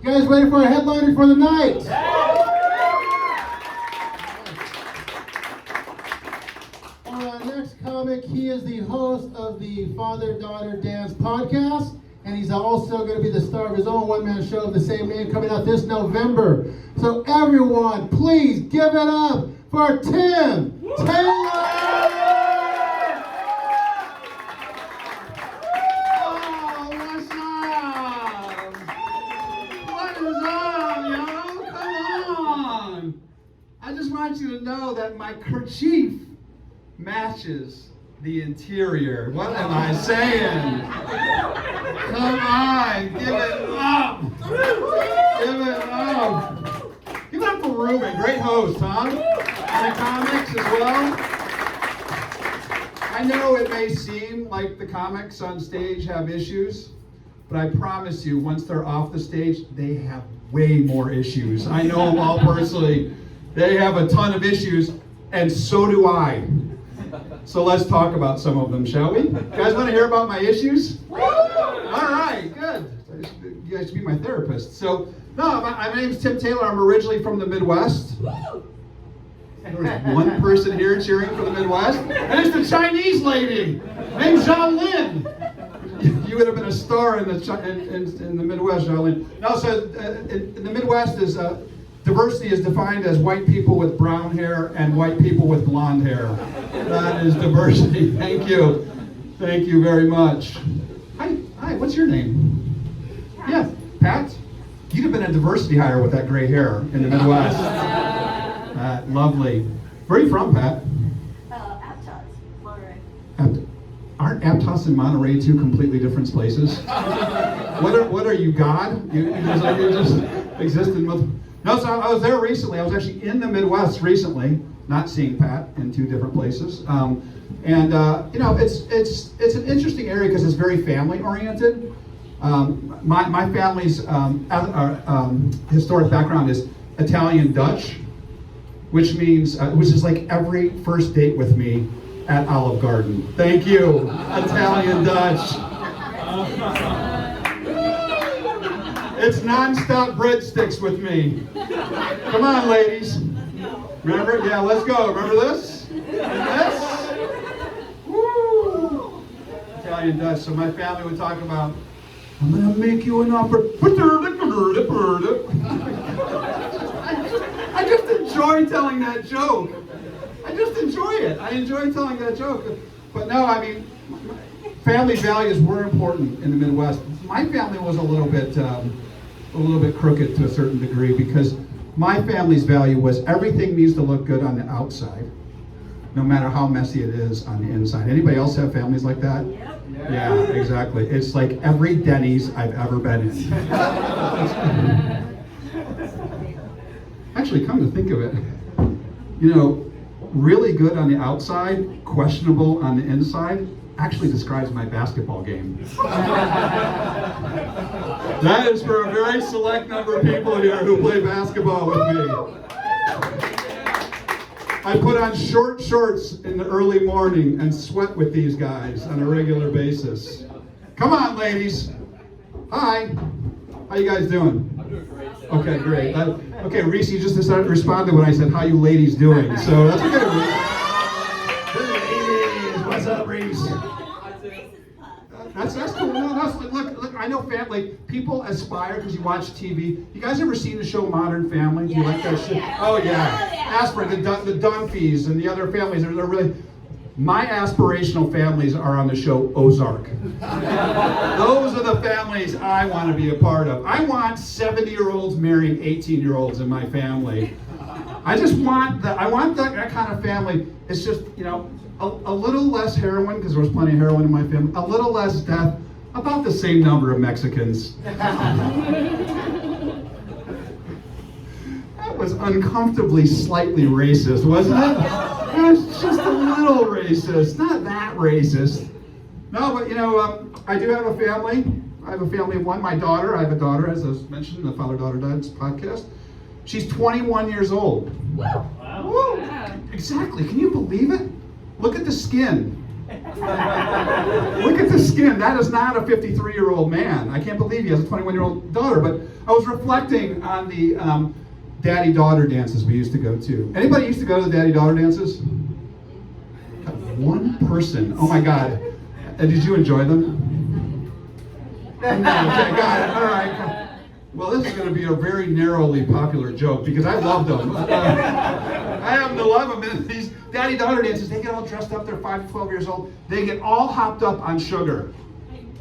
You guys ready for a headliner for the night? Our next comic, he is the host of the Father-Daughter Dance podcast, and he's also going to be the star of his own one-man show of the same name coming out this November. So everyone, please give it up for Tim Taylor! I just want you to know that my kerchief matches the interior. What am I saying? Come on, give it up. Give it up. Give it up for Ruben, great host, huh? And the comics as well. I know it may seem like the comics on stage have issues, but I promise you, once they're off the stage, they have way more issues. I know them all personally. They have a ton of issues, and so do I. So let's talk about some of them, shall we? You guys want to hear about my issues? All right, good. You guys should be my therapist. So, no, my name's Tim Taylor. I'm originally from the Midwest. There's one person here cheering for the Midwest, and it's the Chinese lady named Zhao Lin. You would have been a star in the Midwest, Zhao Lin. No, so in the Midwest is diversity is defined as white people with brown hair and white people with blonde hair. That is diversity. Thank you. Thank you very much. Hi, what's your name? Pat. Yeah, Pat? You'd have been a diversity hire with that gray hair in the Midwest. Lovely. Where are you from, Pat? Aptos, Monterey. Aren't Aptos and Monterey two completely different places? What are you, God? You just exist in multiple... No, so I was there recently. I was actually in the Midwest recently, not seeing Pat in two different places. You know, it's an interesting area because it's very family oriented. My family's historic background is Italian Dutch, which means which is like every first date with me at Olive Garden. Thank you, Italian Dutch. It's non-stop breadsticks with me. Come on, ladies. Remember? Yeah, let's go. Remember this? This? Woo! Italian Dutch. So my family would talk about, I'm gonna make you an offer. I just enjoy telling that joke. I just enjoy it. I enjoy telling that joke. But no, I mean, family values were important in the Midwest. My family was a little bit crooked to a certain degree because my family's value was everything needs to look good on the outside, no matter how messy it is on the inside. Anybody else have families like that? Yep. Yeah, exactly. It's like every Denny's I've ever been in. Actually, come to think of it, you know, really good on the outside, questionable on the inside, actually describes my basketball game. That is for a very select number of people here who play basketball with me. I put on short shorts in the early morning and sweat with these guys on a regular basis. Come on, ladies. Hi. How you guys doing? I'm doing great. Okay, great. Okay, Reese, you just decided to respond to when I said, how you ladies doing? So that's okay, Reese. Hey, ladies. What's up, Reese? That's cool. No, look, I know family, people aspire because you watch TV. You guys ever seen the show Modern Family? Do you like that shit? Oh yeah. Aspire, the Dunphys and the other families, they're really, my aspirational families are on the show Ozark. Those are the families I want to be a part of. I want 70-year-olds marrying 18-year-olds in my family. I just want that kind of family. It's just, you know, a little less heroin, because there was plenty of heroin in my family, a little less death, about the same number of Mexicans. That was uncomfortably slightly racist, wasn't it? It was just a little racist, not that racist. No, but you know, I do have a family. I have a family of one. My daughter, I have a daughter, as I was mentioned in the Father-Daughter Dance podcast. She's 21 years old. Woo! Wow. Woo! Exactly, can you believe it? Look at the skin. Look at the skin. That is not a 53-year-old man. I can't believe he has a 21-year-old daughter. But I was reflecting on the daddy-daughter dances we used to go to. Anybody used to go to the daddy-daughter dances? One person. Oh my God. Did you enjoy them? Okay, got it. All right. Well, this is going to be a very narrowly popular joke because I love them. I happen to love them. And these daddy-daughter dances, they get all dressed up. They're 5 to 12 years old. They get all hopped up on sugar.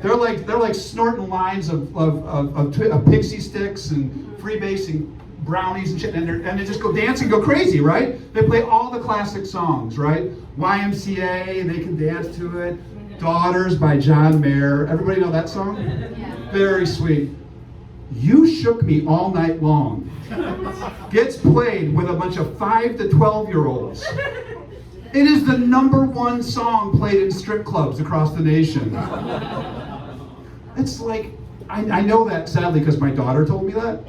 They're like snorting lines of pixie sticks and freebasing brownies and shit, and they just go dancing, go crazy, right? They play all the classic songs, right? YMCA, they can dance to it. Daughters by John Mayer. Everybody know that song? Yeah. Very sweet. You Shook Me All Night Long gets played with a bunch of 5 to 12-year-olds. It is the #1 song played in strip clubs across the nation. It's like, I know that sadly because my daughter told me that.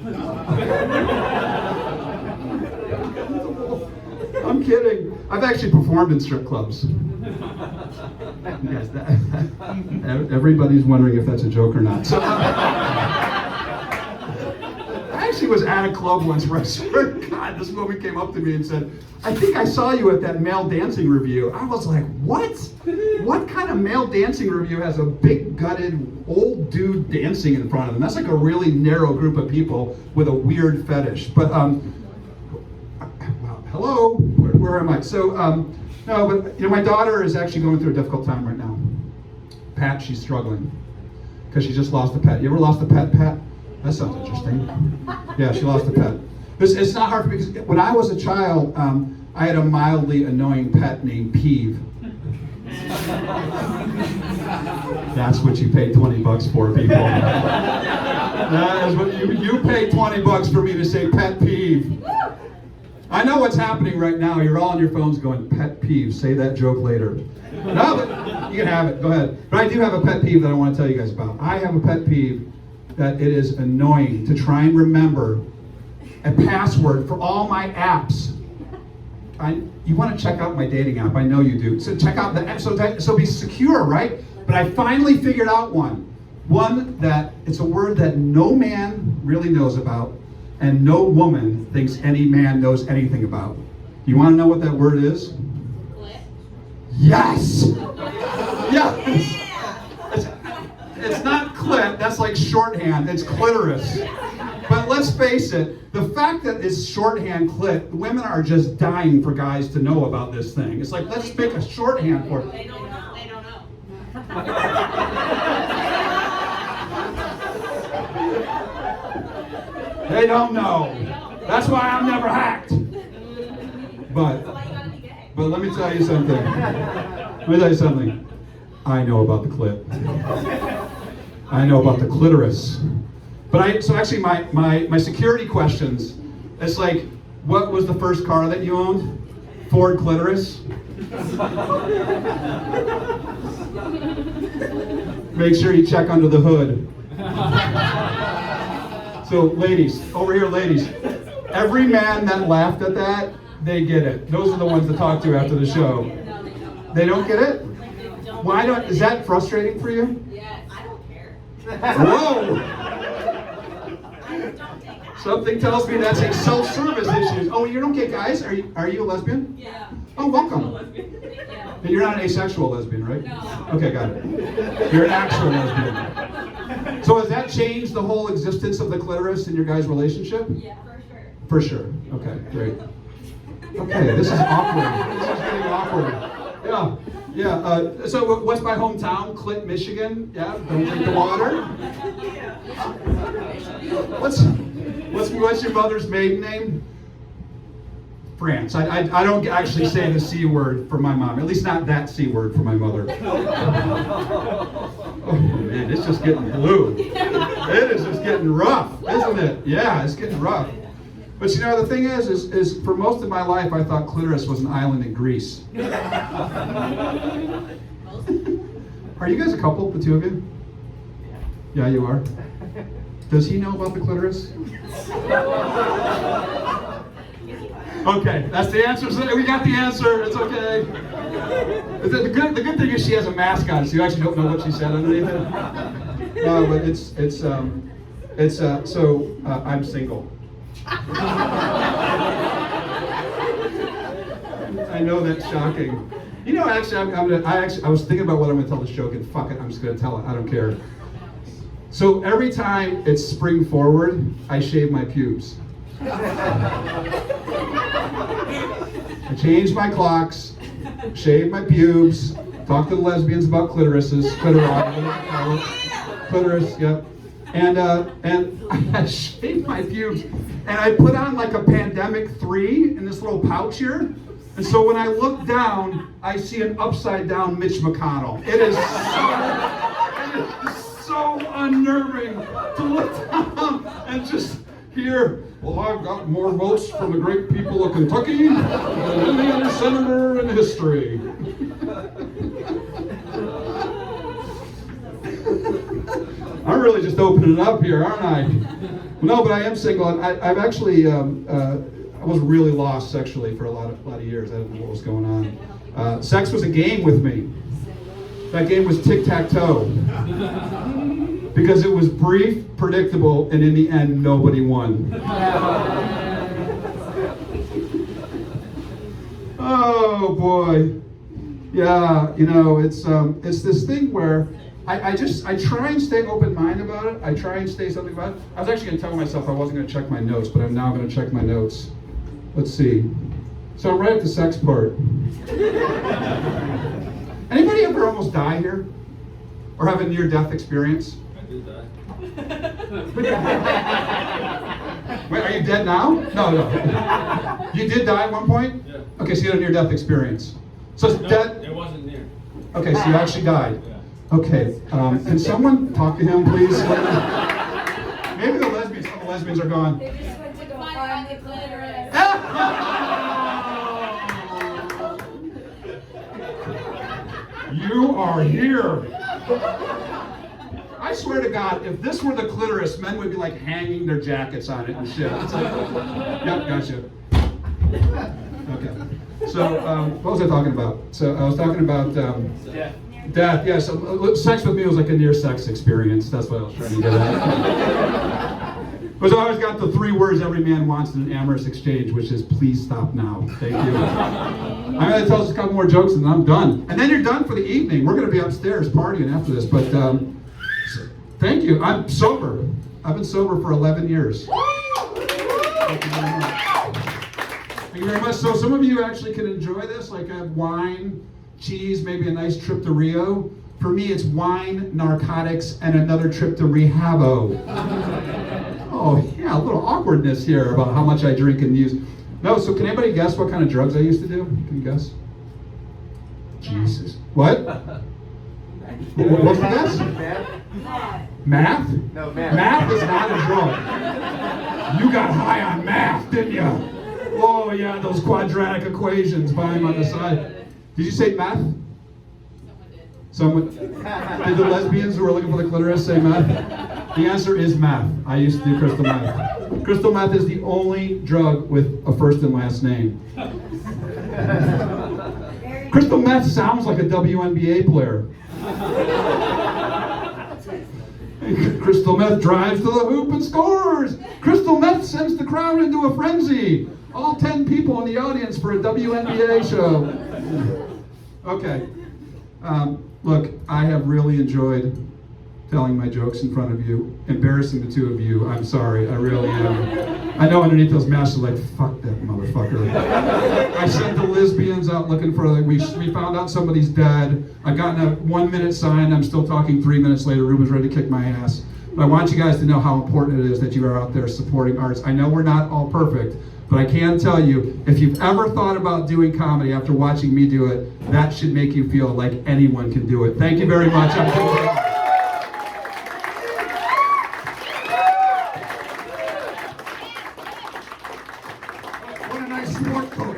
I'm kidding. I've actually performed in strip clubs. Yes, everybody's wondering if that's a joke or not. So, I actually was at a club once where I swear to God, this woman came up to me and said, I think I saw you at that male dancing review. I was like, what? What kind of male dancing review has a big gutted old dude dancing in front of them? That's like a really narrow group of people with a weird fetish. But, well, hello, where am I? So, no, but my daughter is actually going through a difficult time right now. Pat, she's struggling because she just lost a pet. You ever lost a pet, Pat? That sounds interesting. Yeah, she lost a pet. It's not hard for me because when I was a child, I had a mildly annoying pet named Peeve. That's what you pay $20 for, people. That is what you pay $20 for me to say pet peeve. I know what's happening right now. You're all on your phones going, pet peeve, say that joke later. No, but you can have it, go ahead. But I do have a pet peeve that I want to tell you guys about. I have a pet peeve that it is annoying to try and remember a password for all my apps. You want to check out my dating app, I know you do. So check out the app, so be secure, right? But I finally figured out one. One that, it's a word that no man really knows about, and no woman thinks any man knows anything about. You want to know what that word is? Yes! Yes! It's not clit, that's like shorthand, it's clitoris. But let's face it, the fact that it's shorthand clit, women are just dying for guys to know about this thing. It's like, let's make a shorthand for it. They don't know. They don't know. They don't know. That's why I'm never hacked. But let me tell you something. I know about the clit. I know about the clitoris. But so actually my security questions, it's like, what was the first car that you owned? Ford Clitoris? Make sure you check under the hood. So ladies, over here ladies, every man that laughed at that, they get it. Those are the ones to talk to after the show. They don't get it? Why don't, is that frustrating for you? Yes. I don't care. Whoa! Something tells me that's a self-service issue. Oh, you don't get guys? Are you a lesbian? Yeah. Oh, welcome. Yeah. But you're not an asexual lesbian, right? No. Okay, got it. You're an actual lesbian. So has that changed the whole existence of the clitoris in your guys' relationship? Yeah, for sure. For sure. Okay, great. Okay, this is awkward. This is getting awkward. Yeah, yeah. So what's my hometown? Clit, Michigan. Yeah, don't drink the water. What's your mother's maiden name? France. I don't actually say the C word for my mom. At least not that C word for my mother. Oh man, it's just getting blue. It is just getting rough, isn't it? Yeah, it's getting rough. But you know, the thing is for most of my life, I thought clitoris was an island in Greece. Are you guys a couple, the two of you? Yeah, you are. Does he know about the clitoris? Okay, that's the answer. We got the answer. It's okay. The good thing is she has a mask on, so you actually don't know what she said underneath it. No, but I'm single. I know that's shocking. You know, actually, I was thinking about whether I'm going to tell this joke, and fuck it, I'm just going to tell it. I don't care. So every time it's spring forward, I shave my pubes. I change my clocks, shave my pubes, talk to the lesbians about clitorises, clitoris, yep. And I shave my pubes, and I put on like a Pandemic 3 in this little pouch here. And so when I look down, I see an upside down Mitch McConnell. It is so unnerving to look down and just hear, well, I've got more votes from the great people of Kentucky than any other senator in history. I'm really just opening it up here, aren't I? No, but I am single, and I've actually, I was really lost sexually for a lot of years. I didn't know what was going on. Sex was a game with me. That game was tic-tac-toe. Because it was brief, predictable, and in the end, nobody won. Oh boy. Yeah, you know, it's this thing where I try and stay open-minded about it. I try and stay something about it. I was actually going to tell myself I wasn't going to check my notes, but I'm now going to check my notes. Let's see. So I'm right at the sex part. Anybody ever almost die here? Or have a near-death experience? I did die. Wait, are you dead now? No. You did die at one point? Yeah. Okay, so you had a near-death experience. So it's No, dead. it wasn't near. Okay, so you actually died. Yeah. Okay, can someone talk to him, please? Maybe the lesbians are gone. They just went to go find the clitoris. You are here. I swear to God, if this were the clitoris, men would be like hanging their jackets on it and shit. It's like, yep, gotcha. Okay. So, what was I talking about? So I was talking about death. Yeah. So sex with me was like a near sex experience. That's what I was trying to get at. Because I always got the 3 words every man wants in an amorous exchange, which is please stop now. Thank you. I'm going to tell us a couple more jokes and then I'm done. And then you're done for the evening. We're going to be upstairs partying after this. But thank you. I'm sober. I've been sober for 11 years. Thank you very much. Thank you very much. So some of you actually can enjoy this, like wine, cheese, maybe a nice trip to Rio. For me, it's wine, narcotics, and another trip to Rehabo. Oh, yeah, a little awkwardness here about how much I drink and use. No, so can anybody guess what kind of drugs I used to do? Can you guess? Jesus. What? What's the guess? Math? No, math. Math is not a drug. You got high on math, didn't you? Oh, yeah, those quadratic equations by him on the side. Did you say math? Someone did the lesbians who were looking for the clitoris say math? The answer is math. I used to do crystal meth. Crystal meth is the only drug with a first and last name. Crystal meth sounds like a WNBA player. Crystal meth drives to the hoop and scores. Crystal meth sends the crowd into a frenzy. All 10 people in the audience for a WNBA show. Okay. Look, I have really enjoyed telling my jokes in front of you, embarrassing the 2 of you. I'm sorry, I really am. I know underneath those masks are like, fuck that motherfucker. I sent the lesbians out looking for, like, we found out somebody's dead. I've gotten a 1-minute sign. I'm still talking 3 minutes later. Ruben's ready to kick my ass. But I want you guys to know how important it is that you are out there supporting arts. I know we're not all perfect, but I can tell you, if you've ever thought about doing comedy after watching me do it, that should make you feel like anyone can do it. Thank you very much. What a nice sport coat.